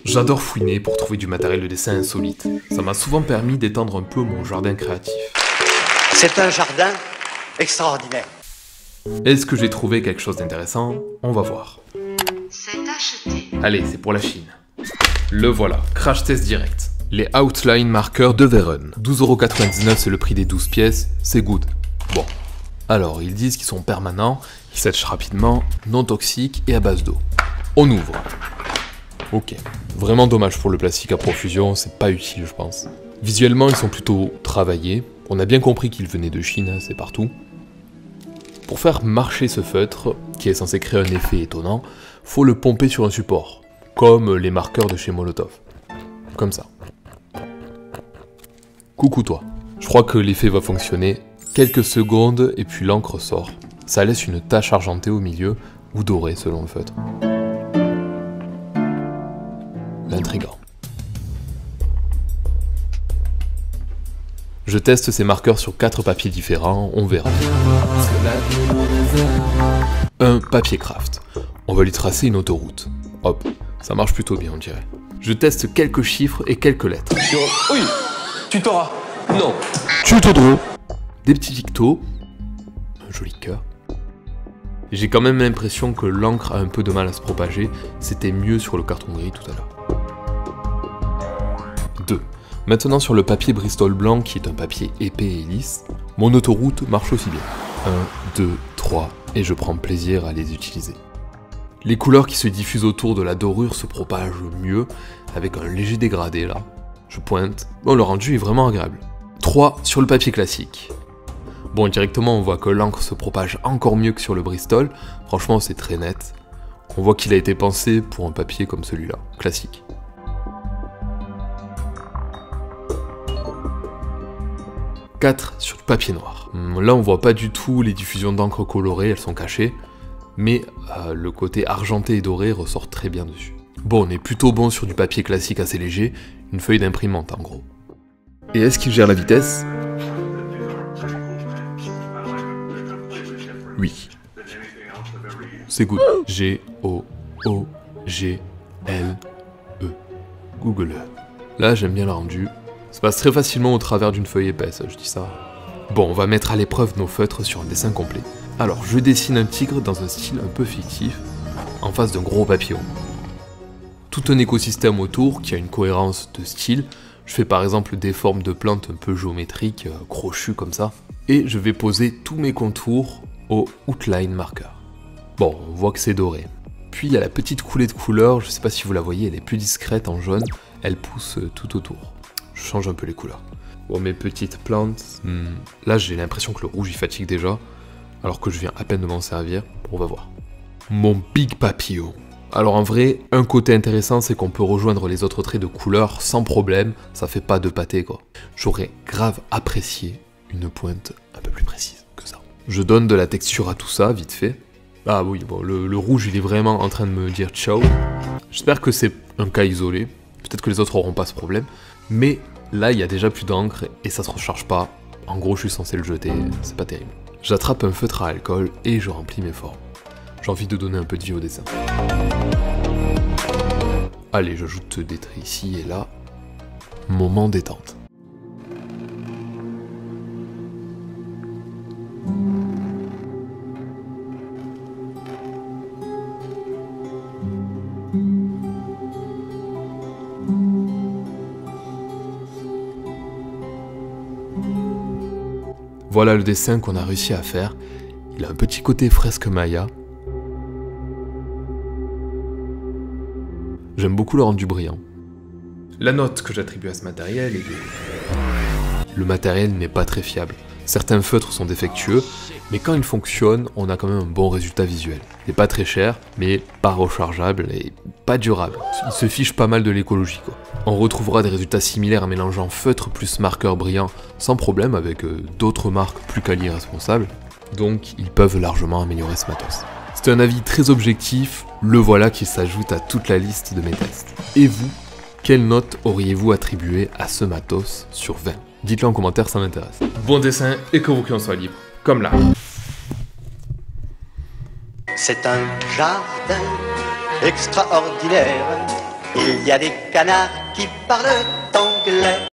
J'adore fouiner pour trouver du matériel de dessin insolite. Ça m'a souvent permis d'étendre un peu mon jardin créatif. C'est un jardin extraordinaire. Est-ce que j'ai trouvé quelque chose d'intéressant? On va voir. C'est acheté. Allez, c'est pour la Chine. Le voilà, crash test direct. Les outline marqueurs de Veren. 12,99€ c'est le prix des 12 pièces, c'est good. Bon. Alors, ils disent qu'ils sont permanents, ils sèchent rapidement, non toxiques et à base d'eau. On ouvre. Ok. Vraiment dommage pour le plastique à profusion, c'est pas utile je pense. Visuellement, ils sont plutôt travaillés. On a bien compris qu'ils venaient de Chine, c'est partout. Pour faire marcher ce feutre, qui est censé créer un effet étonnant, faut le pomper sur un support, comme les marqueurs de chez Molotov. Comme ça. Coucou toi. Je crois que l'effet va fonctionner. Quelques secondes et puis l'encre sort. Ça laisse une tache argentée au milieu, ou dorée selon le feutre. Intriguant. Je teste ces marqueurs sur 4 papiers différents, on verra. Un papier craft. On va lui tracer une autoroute. Hop, ça marche plutôt bien on dirait. Je teste quelques chiffres et quelques lettres. Oui, tu t'auras. Non. Tuto. Des petits dictos. Un joli cœur. J'ai quand même l'impression que l'encre a un peu de mal à se propager. C'était mieux sur le carton gris tout à l'heure. 2. Maintenant sur le papier Bristol blanc, qui est un papier épais et lisse, mon autoroute marche aussi bien. 1, 2, 3, et je prends plaisir à les utiliser. Les couleurs qui se diffusent autour de la dorure se propagent mieux, avec un léger dégradé là. Je pointe. Bon, le rendu est vraiment agréable. 3 sur le papier classique. Bon, directement on voit que l'encre se propage encore mieux que sur le Bristol. Franchement, c'est très net. On voit qu'il a été pensé pour un papier comme celui-là, classique. 4 sur du papier noir. Là on voit pas du tout les diffusions d'encre colorée, elles sont cachées, mais le côté argenté et doré ressort très bien dessus. Bon, on est plutôt bon sur du papier classique assez léger, une feuille d'imprimante en gros. Et est-ce qu'il gère la vitesse? Oui. C'est good. G-O-O-G-L-E. Google. Là j'aime bien le rendu. Ça passe très facilement au travers d'une feuille épaisse, je dis ça. Bon, on va mettre à l'épreuve nos feutres sur un dessin complet. Alors, je dessine un tigre dans un style un peu fictif, en face d'un gros papillon. Tout un écosystème autour qui a une cohérence de style. Je fais par exemple des formes de plantes un peu géométriques, crochues comme ça. Et je vais poser tous mes contours au outline marker. Bon, on voit que c'est doré. Puis il y a la petite coulée de couleur, je sais pas si vous la voyez, elle est plus discrète en jaune, elle pousse tout autour. Je change un peu les couleurs. Bon, mes petites plantes, là j'ai l'impression que le rouge il fatigue déjà, alors que je viens à peine de m'en servir, on va voir. Mon big papillon. Alors en vrai, un côté intéressant c'est qu'on peut rejoindre les autres traits de couleur sans problème, ça fait pas de pâté quoi. J'aurais grave apprécié une pointe un peu plus précise que ça. Je donne de la texture à tout ça, vite fait. Ah oui, bon, le rouge il est vraiment en train de me dire ciao. J'espère que c'est un cas isolé, peut-être que les autres auront pas ce problème, mais là il y a déjà plus d'encre et ça se recharge pas. En gros je suis censé le jeter, c'est pas terrible. J'attrape un feutre à alcool et je remplis mes formes. J'ai envie de donner un peu de vie au dessin. Allez, j'ajoute des traits ici et là. Moment détente. Voilà le dessin qu'on a réussi à faire. Il a un petit côté fresque Maya. J'aime beaucoup le rendu brillant. La note que j'attribue à ce matériel est de... Le matériel n'est pas très fiable. Certains feutres sont défectueux, mais quand ils fonctionnent, on a quand même un bon résultat visuel. Il n'est pas très cher, mais pas rechargeable et pas durable. Il se fiche pas mal de l'écologie quoi. On retrouvera des résultats similaires en mélangeant feutre plus marqueur brillant sans problème avec d'autres marques plus quali et responsables. Donc ils peuvent largement améliorer ce matos. C'est un avis très objectif, le voilà qui s'ajoute à toute la liste de mes tests. Et vous, quelle note auriez-vous attribué à ce matos sur 20? Dites-le en commentaire, ça m'intéresse. Bon dessin et que vos clients soient libres, comme là. C'est un jardin extraordinaire. Il y a des canards qui parlent anglais.